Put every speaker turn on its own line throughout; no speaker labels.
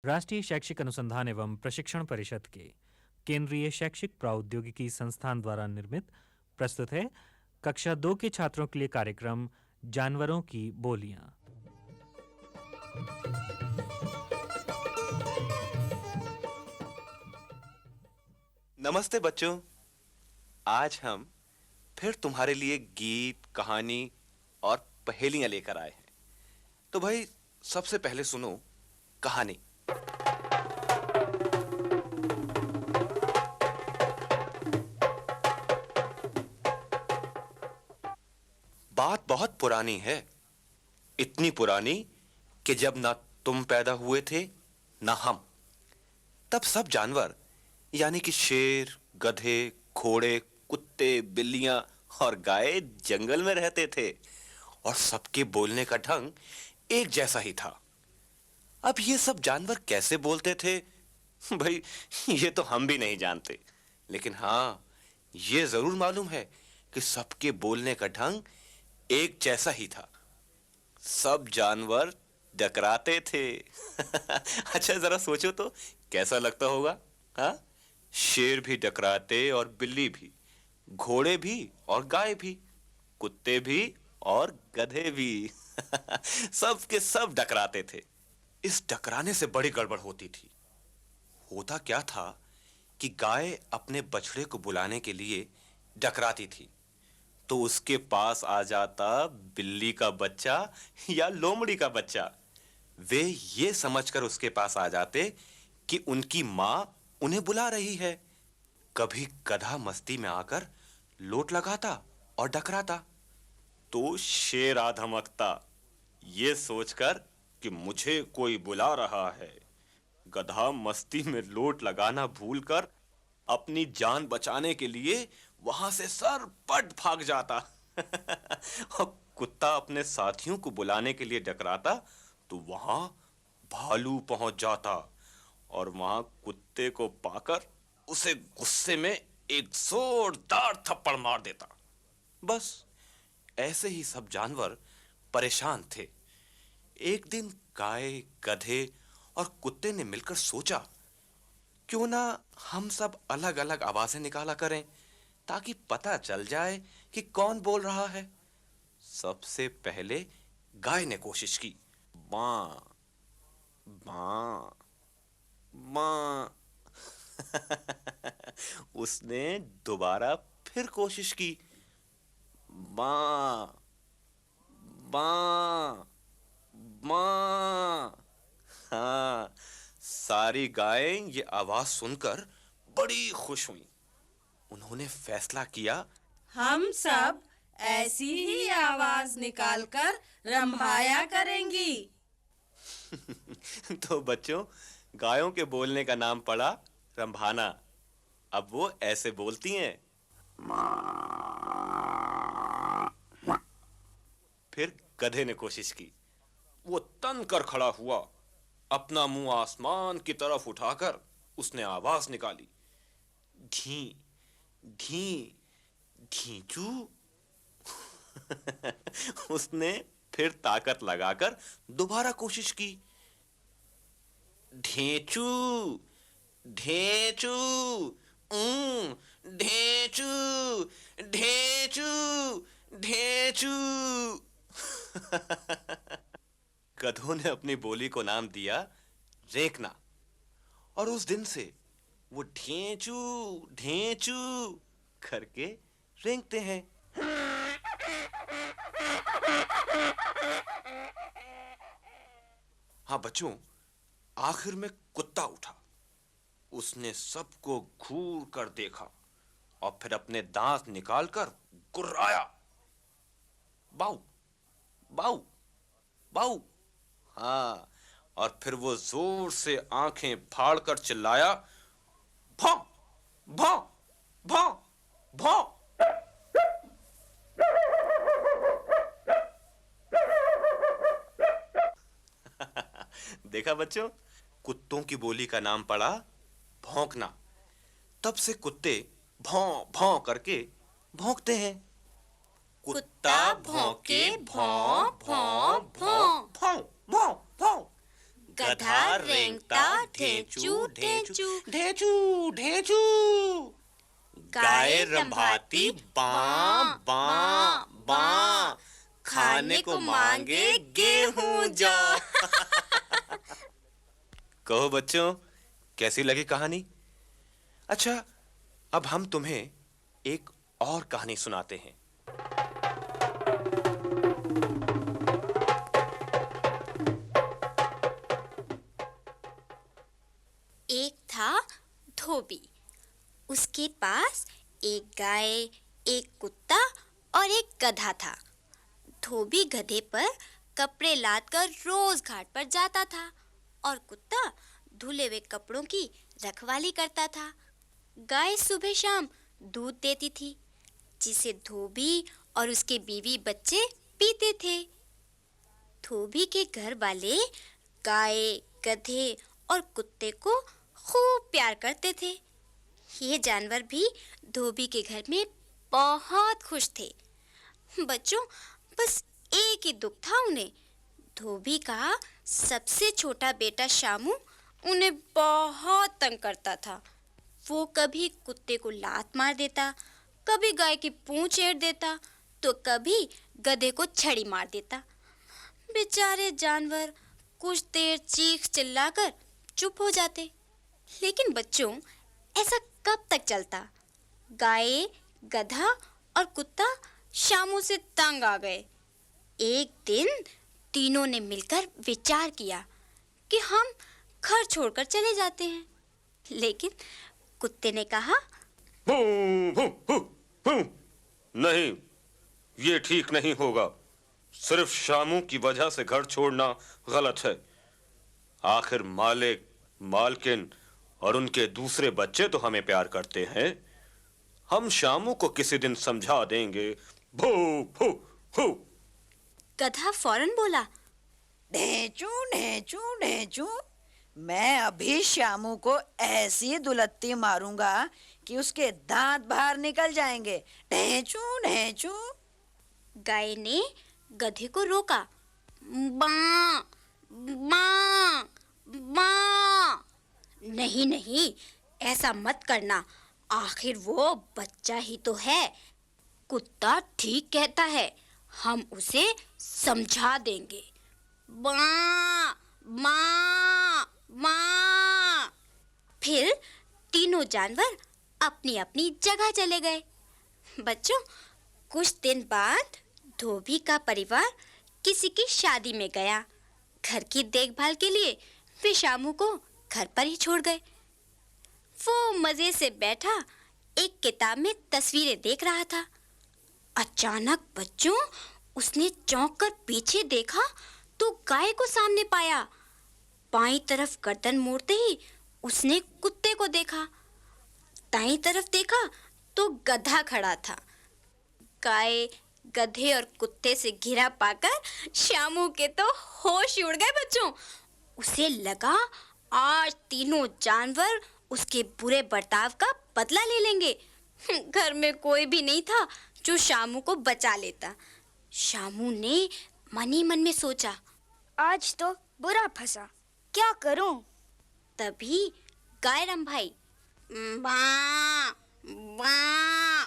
राष्ट्रीय शैक्षिक अनुसंधान एवं प्रशिक्षण परिषद के केंद्रीय शैक्षिक प्रौद्योगिकी संस्थान द्वारा निर्मित प्रस्तुत है कक्षा 2 के छात्रों के लिए कार्यक्रम जानवरों की बोलियां।
नमस्ते बच्चों, आज हम फिर तुम्हारे लिए गीत, कहानी और पहेलियां लेकर आए हैं। तो भाई सबसे पहले सुनो कहानी। बात बहुत पुरानी है, इतनी पुरानी कि जब ना तुम पैदा हुए थे ना हम, तब सब जानवर यानी कि शेर, गधे, घोड़े, कुत्ते, बिल्लियां और गाय जंगल में रहते थे और सबके बोलने का ढंग एक जैसा ही था। अब ये सब जानवर कैसे बोलते थे भाई, ये तो हम भी नहीं जानते, लेकिन हाँ, ये जरूर मालूम है कि सबके बोलने का ढंग एक जैसा ही था। सब जानवर डकराते थे। अच्छा जरा सोचो तो कैसा लगता होगा। हाँ, शेर भी डकराते और बिल्ली भी, घोड़े भी और गाय भी, कुत्ते भी और गधे भी। सब के सब डकराते थे। इस डकराने से बड़ी गड़बड़ होती थी। होता क्या था कि गाय अपने बछड़े को बुलाने के लिए डकराती थी तो उसके पास आ जाता बिल्ली का बच्चा या लोमड़ी का बच्चा। वे ये समझकर उसके पास आ जाते कि उनकी मां उन्हें बुला रही है। कभी गधा मस्ती में आकर लोट लगाता और डकराता तो शेर आ धमकता, ये सोचकर कि मुझे कोई बुला रहा है। गधा मस्ती में लोट लगाना भूलकर अपनी जान बचाने के लिए वहां से सरपट भाग जाता। और कुत्ता अपने साथियों को बुलाने के लिए डकराता तो वहां भालू पहुंच जाता और वहां कुत्ते को पाकर उसे गुस्से में एक जोरदार थप्पड़ मार देता। बस ऐसे ही सब जानवर परेशान थे। एक दिन गाय, गधे और कुत्ते ने मिलकर सोचा, क्यों ना हम सब अलग अलग आवाजें निकाला करें ताकि पता चल जाए कि कौन बोल रहा है। सबसे पहले गाय ने कोशिश की, बां बां बां। उसने दोबारा फिर कोशिश की, बां बां बां। हाँ, सारी गायें ये आवाज सुनकर बड़ी खुश हुईं। उन्होंने फैसला किया,
हम सब ऐसी ही आवाज निकालकर रंभाया करेंगी।
तो बच्चों, गायों के बोलने का नाम पड़ा रंभाना। अब वो ऐसे बोलती हैं। फिर गधे ने कोशिश की। वो तन कर खड़ा हुआ, अपना मुंह आसमान की तरफ उठाकर उसने आवाज निकाली, धी धी ढींचू। उसने फिर ताकत लगाकर दोबारा कोशिश की, ढेंचू ढेंचू ढेंचू ढेंचू ढेंचू। गधों ने अपनी बोली को नाम दिया रेंकना और उस दिन से वो ढेंचू ढेंचू करके रेंकते हैं। हाँ बच्चों, आखिर में कुत्ता उठा। उसने सबको घूर कर देखा और फिर अपने दांत निकालकर गुर्राया, बाऊ बाऊ बाऊ। हाँ, और फिर वो जोर से आंखें फाड़कर चिल्लाया, भौं भौं भौं भौं। देखा बच्चों, कुत्तों की बोली का नाम पड़ा भौंकना। तब से कुत्ते भौं भौं करके भौंकते हैं।
कुत्ता भौंके भौं भौं भौं।
भौं भौं भौं।
गधा रेंगता ढेंचू ढेंचू,
ढेंचू ढेंचू। गाय रंभाती बां बां बां, खाने को मांगे गेहूं जौ। कहो बच्चों, कैसी लगी कहानी? अच्छा, अब हम तुम्हें एक और कहानी सुनाते हैं।
एक था धोबी। उसके पास एक गाय, एक कुत्ता और एक गधा था। धोबी गधे पर कपड़े लाद कर रोज घाट पर जाता था और कुत्ता धुले हुए कपड़ों की रखवाली करता था। गाय सुबह शाम दूध देती थी, जिसे धोबी और उसके बीवी बच्चे पीते थे। धोबी के घर वाले गाय, गधे और कुत्ते को खूब प्यार करते थे। ये जानवर भी धोबी के घर में बहुत खुश थे। बच्चों, बस एक ही दुख था उन्हें। धोबी का सबसे छोटा बेटा शामू उन्हें बहुत तंग करता था। वो कभी कुत्ते को लात मार देता, कभी गाय की पूंछ एड़ देता, तो कभी गधे को छड़ी मार देता। बेचारे जानवर कुछ देर चीख चिल्लाकर चुप हो जाते। लेकिन बच्चों, ऐसा कब तक चलता? गाय, गधा और कुत्ता शामू से तंग आ गए। एक दिन तीनों ने मिलकर विचार किया कि हम घर छोड़कर चले जाते हैं। लेकिन कुत्ते ने कहा,
हूं, हूं, हूं, हूं। नहीं, ये ठीक नहीं होगा। सिर्फ शामू की वजह से घर छोड़ना गलत है। आखिर मालिक, मालकिन और उनके दूसरे बच्चे तो हमें प्यार करते हैं। हम शामू को किसी दिन समझा देंगे। भू भू भू।
गधा फौरन बोला,
ढेंचू ढेंचू ढेंचू, मैं अभी शामू को ऐसी दुलत्ती मारूंगा कि उसके दांत बाहर निकल जाएंगे। ढेंचू ढेंचू।
गाय ने गधे को रोका। बां, बां, बां। नहीं नहीं, ऐसा मत करना, आखिर वो बच्चा ही तो है। कुत्ता ठीक कहता है, हम उसे समझा देंगे। बां, बां, बां। फिर तीनों जानवर अपनी अपनी जगह चले गए। बच्चों, कुछ दिन बाद धोबी का परिवार किसी की शादी में गया। घर की देखभाल के लिए वे शामू को घर पर ही छोड़ गए। वो मजे से बैठा एक किताब में तस्वीरें देख रहा था। अचानक बच्चों, उसने चौंक कर पीछे देखा तो गाय को सामने पाया। बाईं तरफ गर्दन मोड़ते ही उसने कुत्ते को देखा। दाईं तरफ देखा तो गधा खड़ा था। गाय, गधे और कुत्ते से घिरा पाकर शामू के तो होश ही उड़ गए। बच्चों, उसे लगा आज तीनों जानवर उसके बुरे बर्ताव का बदला ले लेंगे। घर में कोई भी नहीं था जो शामू को बचा लेता। शामू ने मन ही मन में सोचा,
आज तो बुरा फंसा, क्या करूं?
तभी गाय रंभाई, बां, बां।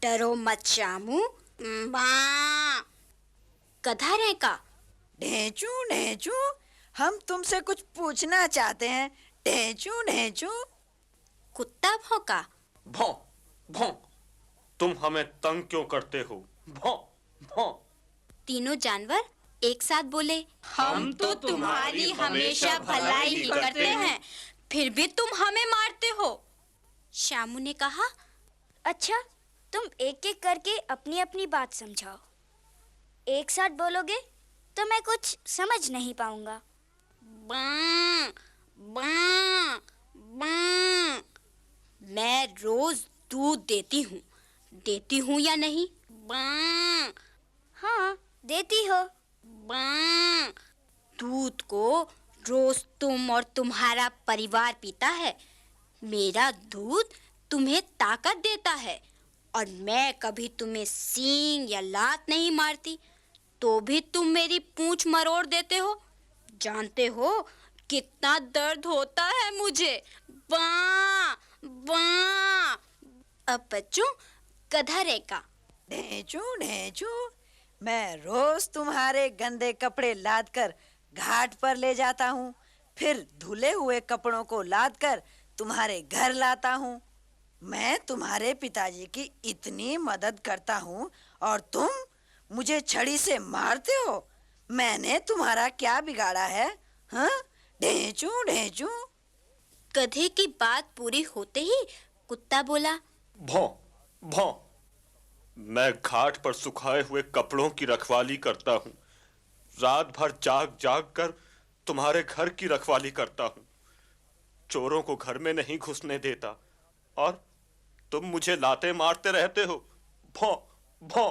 डरो मत शामू, बां। गधा रहका,
ढेंचू ढेंचू, हम तुमसे कुछ पूछना चाहते हैं। ढेंचू ढेंचू।
कुत्ता भौंका,
भौं भौं। तुम हमें तंग क्यों करते हो? भौं भौं।
तीनों जानवर एक साथ बोले, हम तो तुम्हारी हमेशा भलाई ही करते हैं, फिर भी तुम हमें मारते हो। शामू ने कहा,
अच्छा, तुम एक एक करके अपनी अपनी बात समझाओ। एक साथ बोलोगे तो मैं कुछ समझ नहीं पाऊंगा।
बां, बां, बां। मैं रोज दूध देती हूँ या नहीं? बां,
हाँ, देती हो।
बां। दूध को रोज तुम और तुम्हारा परिवार पीता है। मेरा दूध तुम्हें ताकत देता है और मैं कभी तुम्हें सींग या लात नहीं मारती, तो भी तुम मेरी पूंछ मरोड़ देते हो। जानते हो कितना दर्द होता है मुझे। बा बा। अब बच्चों, गधा रेका।
ढेंचू ढेंचू, मैं रोज तुम्हारे गंदे कपड़े लाद कर घाट पर ले जाता हूँ, फिर धुले हुए कपड़ों को लाद कर तुम्हारे घर लाता हूँ। मैं तुम्हारे पिताजी की इतनी मदद करता हूँ और तुम मुझे छड़ी से मारते हो। मैंने तुम्हारा क्या बिगाड़ा है? हाँ, ढेंचू ढेंचू।
गधे की बात पूरी होते ही कुत्ता बोला,
भौं भौं, मैं घाट पर सुखाए हुए कपड़ों की रखवाली करता हूँ। रात भर जाग जाग कर तुम्हारे घर की रखवाली करता हूँ। चोरों को घर में नहीं घुसने देता और तुम मुझे लाते मारते रहते हो। भौं भौं।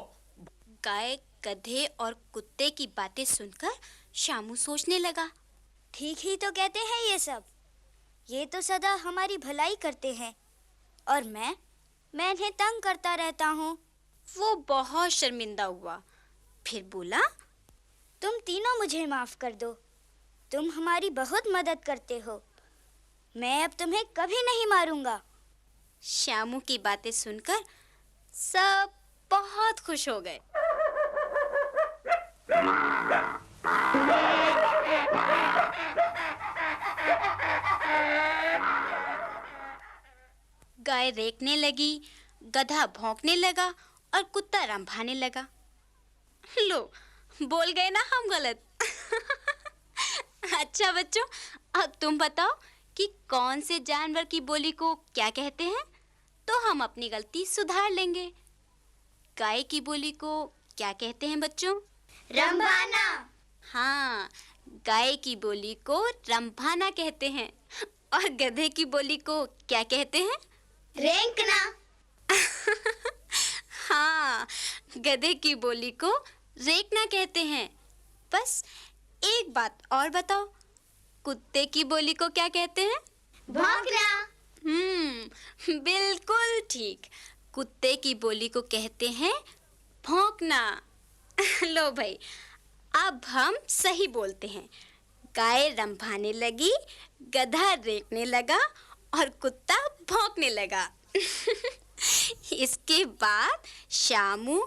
गाय, गधे और कुत्ते की बातें सुनकर शामू सोचने लगा।
ठीक ही तो कहते हैं ये सब। ये तो सदा हमारी भलाई करते हैं और मैं इन्हें तंग करता रहता हूँ।
वो बहुत शर्मिंदा हुआ, फिर बोला,
तुम तीनों मुझे माफ कर दो। तुम हमारी बहुत मदद करते हो। मैं अब तुम्हें कभी नहीं मारूंगा।
श्यामू की बातें सुनकर सब बहुत खुश हो गए। गाय रेकने लगी, गधा भौंकने लगा और कुत्ता रंभाने लगा। लो, बोल गए ना हम गलत। अच्छा बच्चों, अब तुम बताओ कि कौन से जानवर की बोली को क्या कहते हैं, तो हम अपनी गलती सुधार लेंगे। गाय की बोली को क्या कहते हैं बच्चों?
रंभाना।
हाँ, गाय की बोली को रंभाना कहते हैं। और गधे की बोली को क्या कहते हैं?
रेंकना।
हाँ, गधे की बोली को रेकना कहते हैं। बस एक बात और बताओ, कुत्ते की बोली को क्या कहते हैं?
भौंकना।
बिल्कुल ठीक। कुत्ते की बोली को कहते हैं भौंकना। लो भाई, अब हम सही बोलते हैं। गाय रंभाने लगी, गधा रेंकने लगा और कुत्ता भौंकने लगा। इसके बाद शामू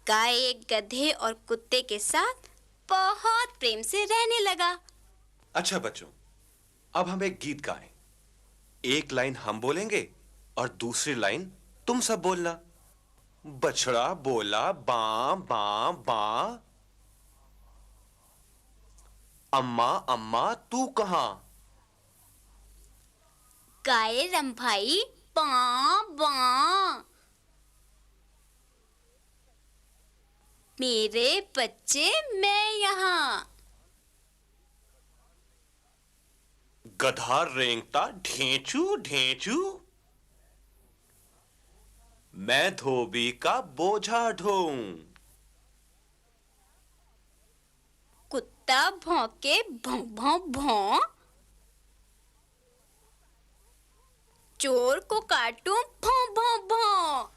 गाय, गधे और कुत्ते के साथ बहुत प्रेम से रहने लगा।
अच्छा बच्चों, अब हम एक गीत गाएं। एक लाइन हम बोलेंगे और दूसरी लाइन तुम सब बोलना। बछड़ा बोला बां बां बां, अम्मा अम्मा तू कहां?
गाय रंभाई बां बां, मेरे बच्चे मैं यहाँ।
गधा रेंगता ढेंचू ढेंचू, मैं धोबी का बोझा ढोऊं।
कुत्ता भौंके भौं भौं भौं, चोर को काटूं भौं भौं भौं।